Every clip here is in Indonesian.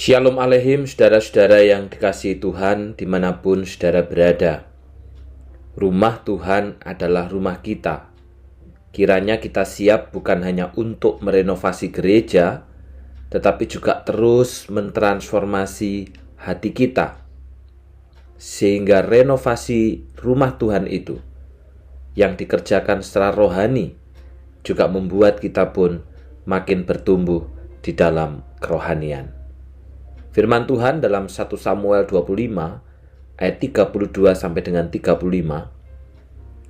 Shalom Aleihim, saudara-saudara yang dikasihi Tuhan dimanapun saudara berada. Rumah Tuhan adalah rumah kita. Kiranya kita siap bukan hanya untuk merenovasi gereja, tetapi juga terus mentransformasi hati kita. Sehingga renovasi rumah Tuhan itu yang dikerjakan secara rohani juga membuat kita pun makin bertumbuh di dalam kerohanian. Firman Tuhan dalam 1 Samuel 25 ayat 32 sampai dengan 35.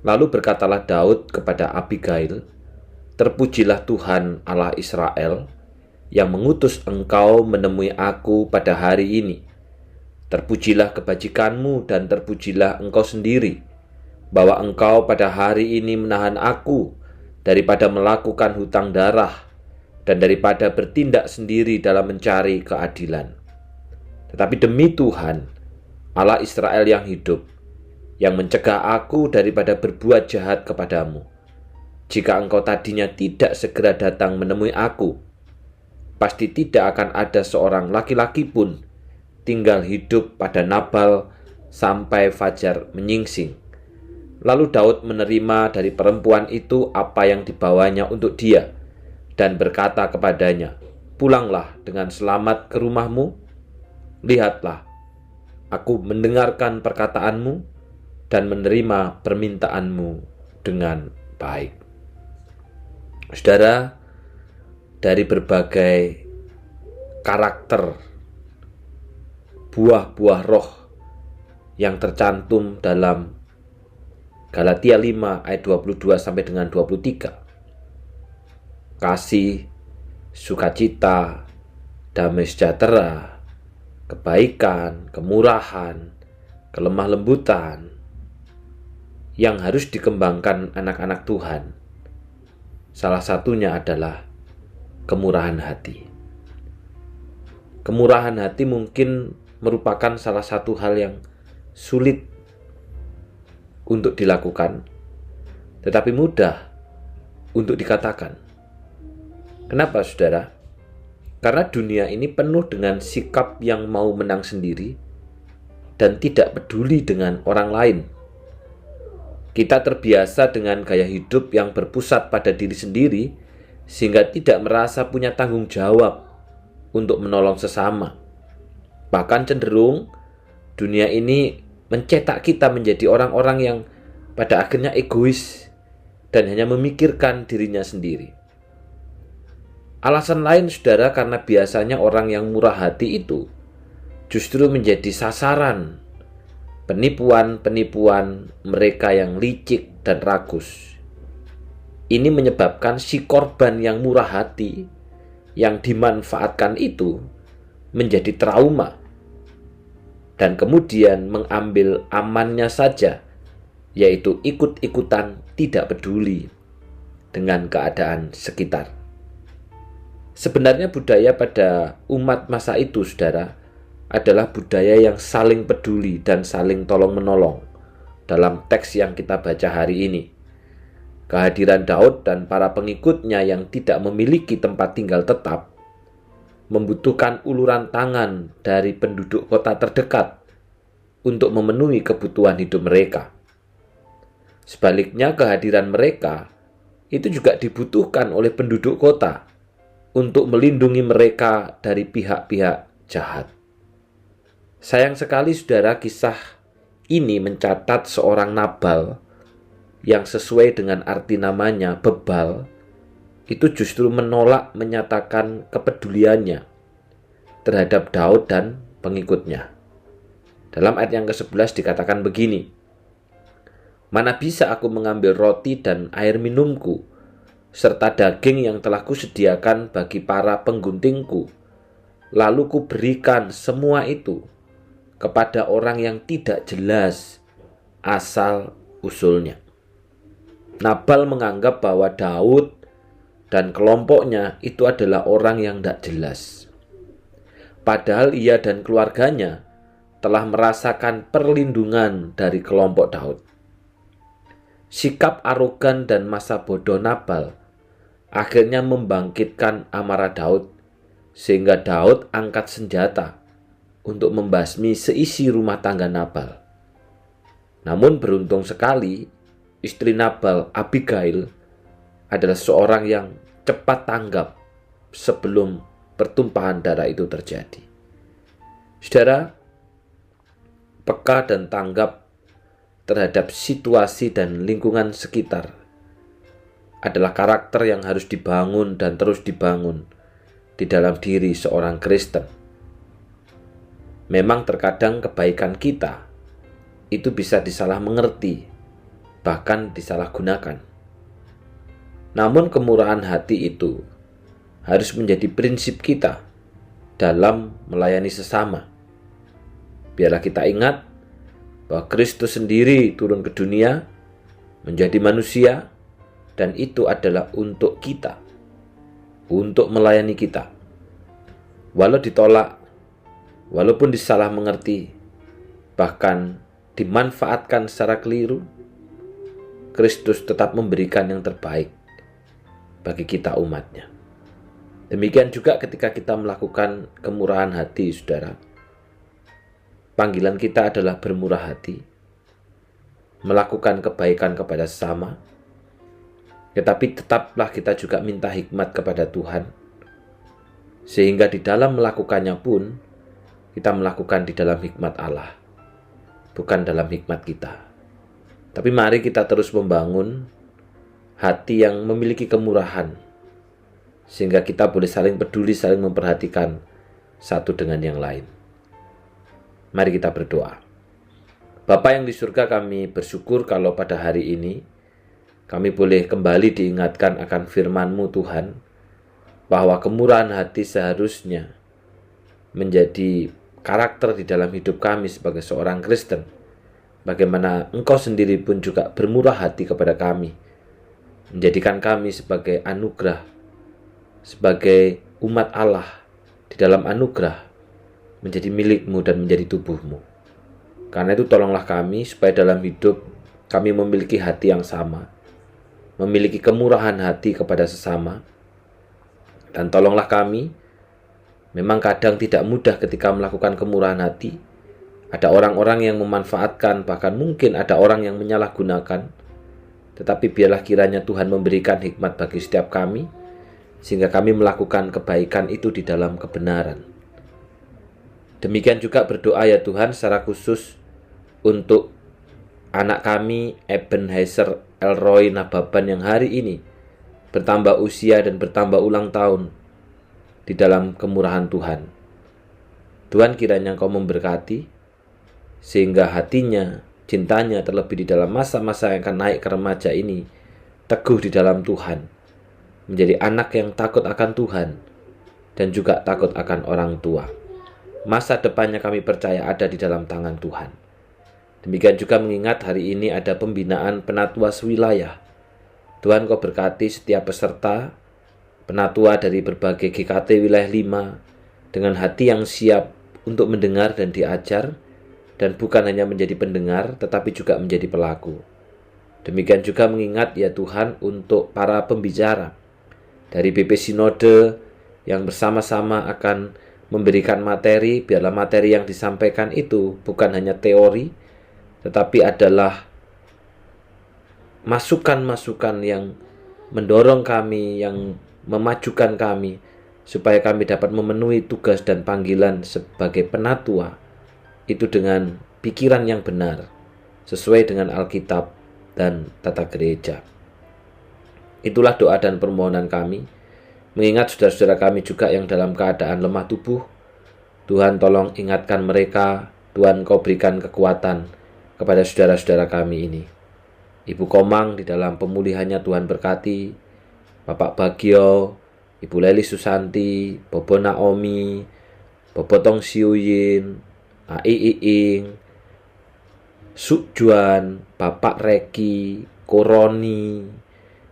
Lalu berkatalah Daud kepada Abigail, "Terpujilah Tuhan Allah Israel yang mengutus engkau menemui aku pada hari ini. Terpujilah kebajikanmu dan terpujilah engkau sendiri, bahwa engkau pada hari ini menahan aku daripada melakukan hutang darah dan daripada bertindak sendiri dalam mencari keadilan. Tetapi demi Tuhan, Allah Israel yang hidup, yang mencegah aku daripada berbuat jahat kepadamu, jika engkau tadinya tidak segera datang menemui aku, pasti tidak akan ada seorang laki-laki pun tinggal hidup pada Nabal sampai fajar menyingsing." Lalu Daud menerima dari perempuan itu apa yang dibawanya untuk dia, dan berkata kepadanya, "Pulanglah dengan selamat ke rumahmu. Lihatlah, aku mendengarkan perkataanmu dan menerima permintaanmu dengan baik." Saudara, dari berbagai karakter buah-buah roh yang tercantum dalam Galatia 5 ayat 22 sampai dengan 23. Kasih, sukacita, damai sejahtera, kebaikan, kemurahan, kelemah lembutan yang harus dikembangkan anak-anak Tuhan. Salah satunya adalah kemurahan hati. Kemurahan hati mungkin merupakan salah satu hal yang sulit untuk dilakukan, tetapi mudah untuk dikatakan. Kenapa, saudara? Karena dunia ini penuh dengan sikap yang mau menang sendiri dan tidak peduli dengan orang lain. Kita terbiasa dengan gaya hidup yang berpusat pada diri sendiri, sehingga tidak merasa punya tanggung jawab untuk menolong sesama. Bahkan cenderung dunia ini mencetak kita menjadi orang-orang yang pada akhirnya egois dan hanya memikirkan dirinya sendiri. Alasan lain, saudara, karena biasanya orang yang murah hati itu justru menjadi sasaran penipuan-penipuan mereka yang licik dan rakus. Ini menyebabkan si korban yang murah hati yang dimanfaatkan itu menjadi trauma dan kemudian mengambil amannya saja, yaitu ikut-ikutan tidak peduli dengan keadaan sekitar. Sebenarnya budaya pada umat masa itu, saudara, adalah budaya yang saling peduli dan saling tolong-menolong dalam teks yang kita baca hari ini. Kehadiran Daud dan para pengikutnya yang tidak memiliki tempat tinggal tetap membutuhkan uluran tangan dari penduduk kota terdekat untuk memenuhi kebutuhan hidup mereka. Sebaliknya, kehadiran mereka itu juga dibutuhkan oleh penduduk kota untuk melindungi mereka dari pihak-pihak jahat. Sayang sekali, saudara, kisah ini mencatat seorang Nabal yang sesuai dengan arti namanya, bebal, itu justru menolak menyatakan kepeduliannya terhadap Daud dan pengikutnya. Dalam ayat yang ke-11 dikatakan begini, "Mana bisa aku mengambil roti dan air minumku, serta daging yang telah kusediakan bagi para pengguntingku, lalu kuberikan semua itu kepada orang yang tidak jelas asal usulnya." Nabal menganggap bahwa Daud dan kelompoknya itu adalah orang yang tidak jelas. Padahal ia dan keluarganya telah merasakan perlindungan dari kelompok Daud. Sikap arogan dan masa bodoh Nabal akhirnya membangkitkan amarah Daud sehingga Daud angkat senjata untuk membasmi seisi rumah tangga Nabal. Namun beruntung sekali, istri Nabal, Abigail, adalah seorang yang cepat tanggap sebelum pertumpahan darah itu terjadi. Saudara, peka dan tanggap terhadap situasi dan lingkungan sekitar adalah karakter yang harus dibangun dan terus dibangun di dalam diri seorang Kristen. Memang terkadang kebaikan kita itu bisa disalah mengerti, bahkan disalahgunakan. Namun kemurahan hati itu harus menjadi prinsip kita dalam melayani sesama. Biarlah kita ingat bahwa Kristus sendiri turun ke dunia menjadi manusia, dan itu adalah untuk kita, untuk melayani kita. Walau ditolak, walaupun disalah mengerti, bahkan dimanfaatkan secara keliru, Kristus tetap memberikan yang terbaik bagi kita umatnya. Demikian juga ketika kita melakukan kemurahan hati, saudara. Panggilan kita adalah bermurah hati, melakukan kebaikan kepada sesama, tetapi tetaplah kita juga minta hikmat kepada Tuhan, sehingga di dalam melakukannya pun kita melakukan di dalam hikmat Allah, bukan dalam hikmat kita. Tapi mari kita terus membangun hati yang memiliki kemurahan, sehingga kita boleh saling peduli, saling memperhatikan satu dengan yang lain. Mari kita berdoa. Bapa yang di surga, kami bersyukur kalau pada hari ini kami boleh kembali diingatkan akan firman-Mu Tuhan, bahwa kemurahan hati seharusnya menjadi karakter di dalam hidup kami sebagai seorang Kristen. Bagaimana Engkau sendiri pun juga bermurah hati kepada kami, menjadikan kami sebagai anugerah, sebagai umat Allah di dalam anugerah, menjadi milik-Mu dan menjadi tubuh-Mu. Karena itu tolonglah kami supaya dalam hidup kami memiliki hati yang sama, memiliki kemurahan hati kepada sesama. Dan tolonglah kami, memang kadang tidak mudah ketika melakukan kemurahan hati. Ada orang-orang yang memanfaatkan, bahkan mungkin ada orang yang menyalahgunakan. Tetapi biarlah kiranya Tuhan memberikan hikmat bagi setiap kami, sehingga kami melakukan kebaikan itu di dalam kebenaran. Demikian juga berdoa ya Tuhan secara khusus untuk anak kami Ebenezer Elroy Nababan yang hari ini bertambah usia dan bertambah ulang tahun di dalam kemurahan Tuhan. Tuhan, kiranya Engkau memberkati sehingga hatinya, cintanya terlebih di dalam masa-masa yang akan naik ke remaja ini teguh di dalam Tuhan, menjadi anak yang takut akan Tuhan dan juga takut akan orang tua. Masa depannya kami percaya ada di dalam tangan Tuhan. Demikian juga mengingat hari ini ada pembinaan penatua sewilayah. Tuhan, Kau berkati setiap peserta penatua dari berbagai GKT wilayah 5 dengan hati yang siap untuk mendengar dan diajar, dan bukan hanya menjadi pendengar tetapi juga menjadi pelaku. Demikian juga mengingat ya Tuhan untuk para pembicara dari BP Sinode yang bersama-sama akan memberikan materi. Biarlah materi yang disampaikan itu bukan hanya teori, tetapi adalah masukan-masukan yang mendorong kami, yang memajukan kami, supaya kami dapat memenuhi tugas dan panggilan sebagai penatua itu dengan pikiran yang benar, sesuai dengan Alkitab dan tata gereja. Itulah doa dan permohonan kami, mengingat saudara-saudara kami juga yang dalam keadaan lemah tubuh. Tuhan, tolong ingatkan mereka. Tuhan, Kau berikan kekuatan kepada saudara-saudara kami ini. Ibu Komang di dalam pemulihannya Tuhan berkati, Bapak Bagio, Ibu Leli Susanti, Bobo Naomi, Bobo Tong Siuyin, Ai Iing, Suk Juan, Bapak Reki, Koroni.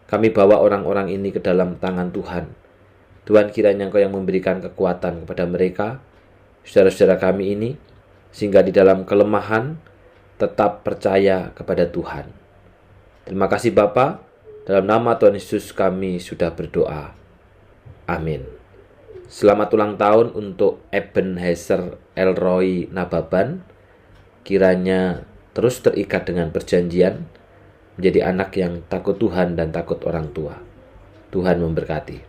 Kami bawa orang-orang ini ke dalam tangan Tuhan. Tuhan, kiranya Engkau yang memberikan kekuatan kepada mereka, saudara-saudara kami ini, sehingga di dalam kelemahan tetap percaya kepada Tuhan. Terima kasih Bapa, dalam nama Tuhan Yesus kami sudah berdoa. Amin. Selamat ulang tahun untuk Ebenezer Elroy Nababan. Kiranya terus terikat dengan perjanjian, menjadi anak yang takut Tuhan dan takut orang tua. Tuhan memberkati.